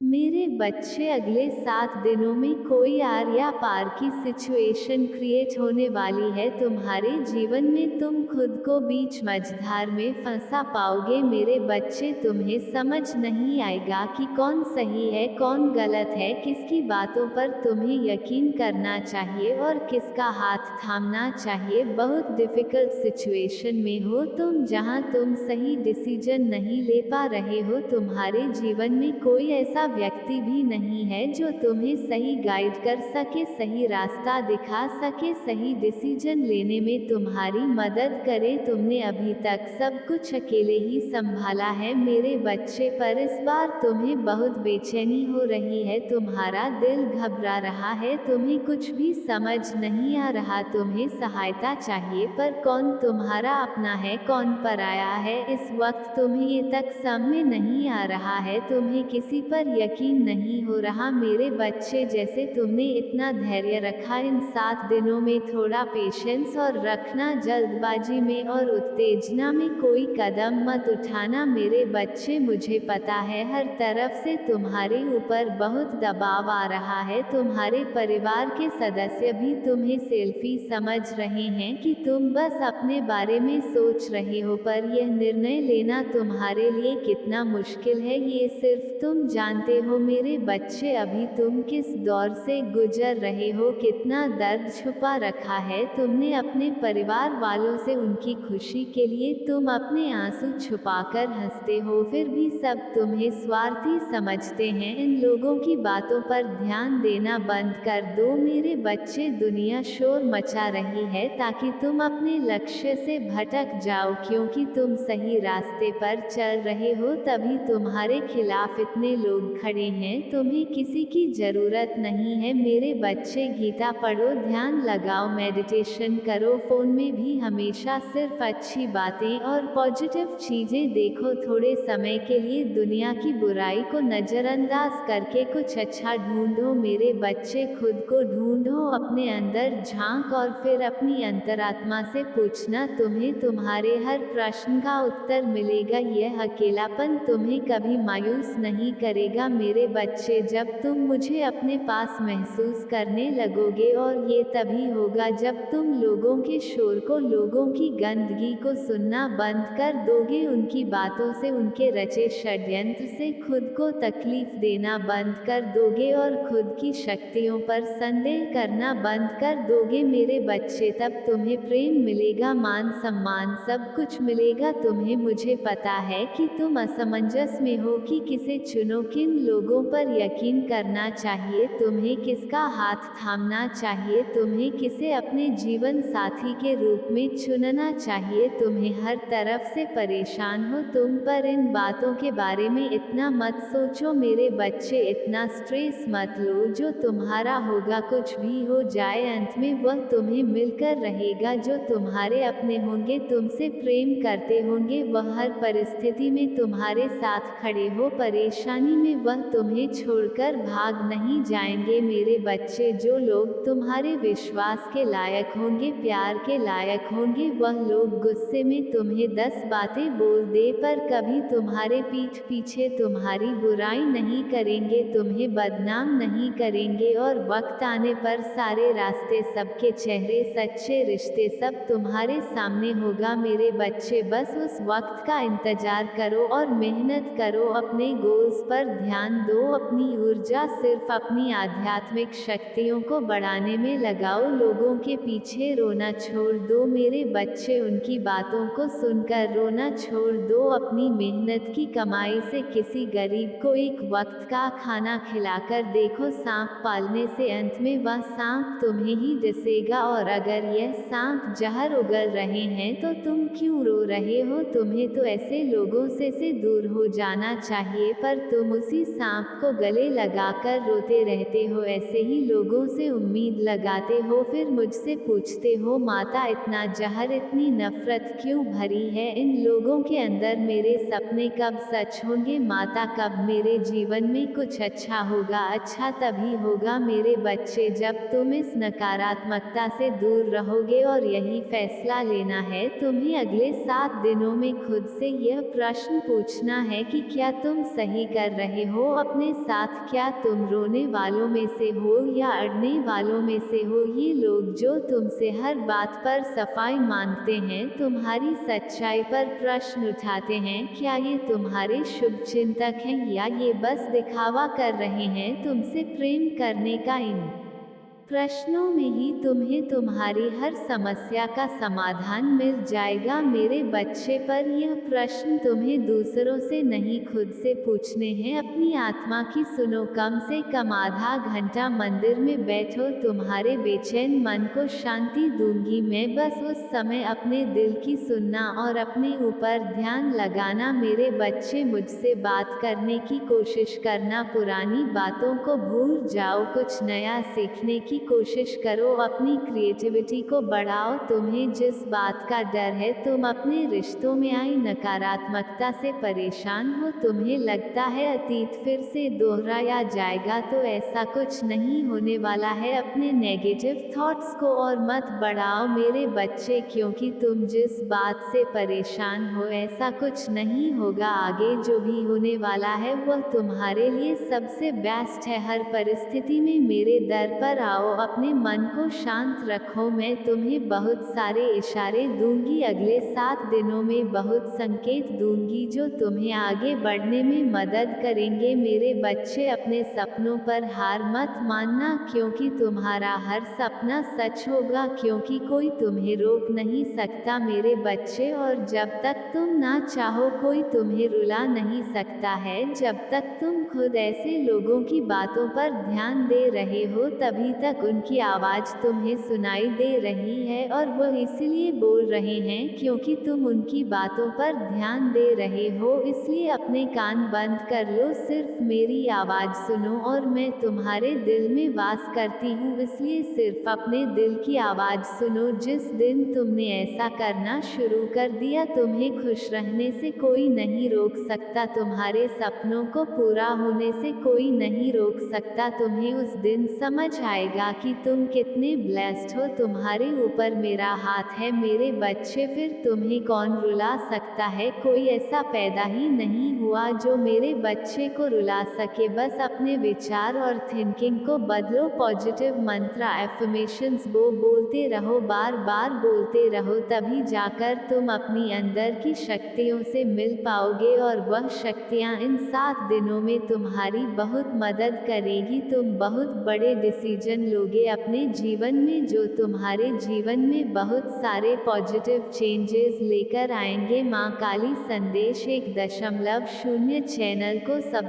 मेरे बच्चे अगले 7 दिनों में कोई आर या पार की सिचुएशन क्रिएट होने वाली है तुम्हारे जीवन में। तुम खुद को बीच मझधार में फंसा पाओगे मेरे बच्चे। तुम्हें समझ नहीं आएगा कि कौन सही है कौन गलत है, किसकी बातों पर तुम्हें यकीन करना चाहिए और किसका हाथ थामना चाहिए। बहुत डिफिकल्ट सिचुएशन में हो तुम, जहां तुम सही डिसीजन नहीं ले पा रहे हो। तुम्हारे जीवन में कोई ऐसा व्यक्ति भी नहीं है जो तुम्हें सही गाइड कर सके, सही रास्ता दिखा सके, सही डिसीजन लेने में तुम्हारी मदद करे। तुमने अभी तक सब कुछ अकेले ही संभाला है मेरे बच्चे, पर इस बार तुम्हें बहुत बेचैनी हो रही है। तुम्हारा दिल घबरा रहा है, तुम्हें कुछ भी समझ नहीं आ रहा। तुम्हें सहायता चाहिए, पर कौन तुम्हारा अपना है कौन पराया है, इस वक्त तुम्हें ये तक समझ में नहीं आ रहा है। तुम्हें किसी पर यकीन नहीं हो रहा मेरे बच्चे। जैसे तुमने इतना धैर्य रखा इन 7 दिनों में, थोड़ा पेशेंस और रखना, जल्दबाजी में और उत्तेजना में कोई कदम मत उठाना मेरे बच्चे। मुझे पता है हर तरफ से तुम्हारे ऊपर बहुत दबाव आ रहा है। तुम्हारे परिवार के सदस्य भी तुम्हें सेल्फी समझ रहे हैं कि तुम बस अपने बारे में सोच रहे हो, पर यह निर्णय लेना तुम्हारे लिए कितना मुश्किल है ये सिर्फ तुम जानते हो मेरे बच्चे। अभी तुम किस दौर से गुजर रहे हो, कितना दर्द छुपा रखा है तुमने अपने परिवार वालों से। उनकी खुशी के लिए तुम अपने आंसू छुपाकर हंसते हो, फिर भी सब तुम्हें स्वार्थी समझते हैं। इन लोगों की बातों पर ध्यान देना बंद कर दो मेरे बच्चे। दुनिया शोर मचा रही है ताकि तुम अपने लक्ष्य से भटक जाओ, क्योंकि तुम सही रास्ते पर चल रहे हो तभी तुम्हारे खिलाफ इतने लोग खड़े हैं। तुम्हें किसी की जरूरत नहीं है मेरे बच्चे। गीता पढ़ो, ध्यान लगाओ, मेडिटेशन करो, फोन में भी हमेशा सिर्फ अच्छी बातें और पॉजिटिव चीजें देखो। थोड़े समय के लिए दुनिया की बुराई को नजरअंदाज करके कुछ अच्छा ढूंढो मेरे बच्चे। खुद को ढूंढो, अपने अंदर झांक और फिर अपनी अंतरात्मा से पूछना, तुम्हें तुम्हारे हर प्रश्न का उत्तर मिलेगा। यह अकेलापन तुम्हें कभी मायूस नहीं करेगा मेरे बच्चे। जब तुम मुझे अपने पास महसूस करने लगोगे, और ये तभी होगा जब तुम लोगों के शोर को, लोगों की गंदगी को सुनना बंद कर दोगे, उनकी बातों से, उनके रचे षड्यंत्र से खुद को तकलीफ देना बंद कर दोगे और खुद की शक्तियों पर संदेह करना बंद कर दोगे मेरे बच्चे। तब तुम्हें प्रेम मिलेगा, मान सम्मान, सब कुछ मिलेगा तुम्हें। मुझे पता है कि तुम असमंजस में हो कि किसे चुनो, किन लोगों पर यकीन करना चाहिए, तुम्हें किसका हाथ थामना चाहिए, तुम्हें किसे अपने जीवन साथी के रूप में चुनना चाहिए। तुम्हें हर तरफ से परेशान हो तुम, पर इन बातों के बारे में इतना मत सोचो मेरे बच्चे। इतना स्ट्रेस मत लो, जो तुम्हारा होगा कुछ भी हो जाए अंत में वह तुम्हें मिलकर रहेगा। जो तुम्हारे अपने होंगे, तुमसे प्रेम करते होंगे, वह हर परिस्थिति में तुम्हारे साथ खड़े हो। परेशानी में वह तुम्हें छोड़कर भाग नहीं जाएंगे मेरे बच्चे। जो लोग तुम्हारे विश्वास के लायक होंगे, प्यार के लायक होंगे, वह लोग गुस्से में तुम्हें 10 बातें बोल दे, पर कभी तुम्हारे पीठ पीछे तुम्हारी बुराई नहीं करेंगे, तुम्हें बदनाम नहीं करेंगे। और वक्त आने पर सारे रास्ते, सबके चेहरे, सच्चे रिश्ते सब तुम्हारे सामने होगा मेरे बच्चे। बस उस वक्त का इंतजार करो और मेहनत करो, अपने गोल्स पर ध्यान दो, अपनी ऊर्जा सिर्फ अपनी आध्यात्मिक शक्तियों को बढ़ाने में लगाओ। लोगों के पीछे रोना छोड़ दो मेरे बच्चे, उनकी बातों को सुनकर रोना छोड़ दो। अपनी मेहनत की कमाई से किसी गरीब को एक वक्त का खाना खिलाकर देखो। सांप पालने से अंत में वह सांप तुम्हें ही डसेगा, और अगर यह सांप जहर उगल रहे हैं तो तुम क्यों रो रहे हो? तुम्हें तो ऐसे लोगों से दूर हो जाना चाहिए, पर तुम उसी सांप को गले लगाकर रोते रहते हो। ऐसे ही लोगों से उम्मीद लगाते हो, फिर मुझसे पूछते हो माता इतना जहर, इतनी नफरत क्यों भरी है इन लोगों के अंदर? मेरे सपने कब सच होंगे माता? कब मेरे जीवन में कुछ अच्छा होगा? अच्छा तभी होगा मेरे बच्चे जब तुम इस नकारात्मकता से दूर रहोगे। और यही फैसला लेना है तुम्हें अगले 7 दिनों में। खुद से यह प्रश्न पूछना है कि क्या तुम सही कर रहे हो अपने साथ? क्या तुम रोने वालों में से हो या अड़ने वालों में से हो? ये लोग जो तुमसे हर बात पर सफाई मांगते हैं, तुम्हारी सच्चाई पर प्रश्न उठाते हैं, क्या ये तुम्हारे शुभ चिंतक हैं या ये बस दिखावा कर रहे हैं तुमसे प्रेम करने का? इन प्रश्नों में ही तुम्हें तुम्हारी हर समस्या का समाधान मिल जाएगा मेरे बच्चे, पर यह प्रश्न तुम्हें दूसरों से नहीं खुद से पूछने हैं। अपनी आत्मा की सुनो, कम से कम आधा घंटा मंदिर में बैठो, तुम्हारे बेचैन मन को शांति दूंगी मैं। बस उस समय अपने दिल की सुनना और अपने ऊपर ध्यान लगाना मेरे बच्चे। मुझसे बात करने की कोशिश करना, पुरानी बातों को भूल जाओ, कुछ नया सीखने की कोशिश करो, अपनी क्रिएटिविटी को बढ़ाओ। तुम्हें जिस बात का डर है, तुम अपने रिश्तों में आई नकारात्मकता से परेशान हो, तुम्हें लगता है अतीत फिर से दोहराया जाएगा, तो ऐसा कुछ नहीं होने वाला है। अपने नेगेटिव थॉट्स को और मत बढ़ाओ मेरे बच्चे, क्योंकि तुम जिस बात से परेशान हो ऐसा कुछ नहीं होगा। आगे जो भी होने वाला है वह तुम्हारे लिए सबसे बेस्ट है। हर परिस्थिति में मेरे दर पर आओ, अपने मन को शांत रखो, मैं तुम्हें बहुत सारे इशारे दूंगी, अगले 7 दिनों में बहुत संकेत दूंगी जो तुम्हें आगे बढ़ने में मदद करेंगे मेरे बच्चे। अपने सपनों पर हार मत मानना, क्योंकि तुम्हारा हर सपना सच होगा, क्योंकि कोई तुम्हें रोक नहीं सकता मेरे बच्चे, और जब तक तुम ना चाहो कोई तुम्हें रुला नहीं सकता है। जब तक तुम खुद ऐसे लोगों की बातों पर ध्यान दे रहे हो, तभी तक उनकी आवाज़ तुम्हें सुनाई दे रही है, और वह इसलिए बोल रहे हैं क्योंकि तुम उनकी बातों पर ध्यान दे रहे हो। इसलिए अपने कान बंद कर लो, सिर्फ मेरी आवाज़ सुनो, और मैं तुम्हारे दिल में वास करती हूँ, इसलिए सिर्फ अपने दिल की आवाज़ सुनो। जिस दिन तुमने ऐसा करना शुरू कर दिया, तुम्हें खुश रहने से कोई नहीं रोक सकता, तुम्हारे सपनों को पूरा होने से कोई नहीं रोक सकता। तुम्हें उस दिन समझ आएगा कि तुम कितने ब्लेस्ड हो, तुम्हारे ऊपर मेरा हाथ है मेरे बच्चे, फिर तुम्हें कौन रुला सकता है? कोई ऐसा पैदा ही नहीं हुआ जो मेरे बच्चे को रुला सके। बस अपने विचार और थिंकिंग को बदलो, पॉजिटिव मंत्र एफर्मेशंस बोलते रहो, बार बार बोलते रहो, तभी जाकर तुम अपनी अंदर की शक्तियों से मिल पाओगे, और वह शक्तियाँ इन 7 दिनों में तुम्हारी बहुत मदद करेगी। तुम बहुत बड़े डिसीजन लोगे अपने जीवन में, जो तुम्हारे जीवन में बहुत सारे पॉजिटिव चेंजेस लेकर आएंगे। माँ काली संदेश 1.0 चैनल को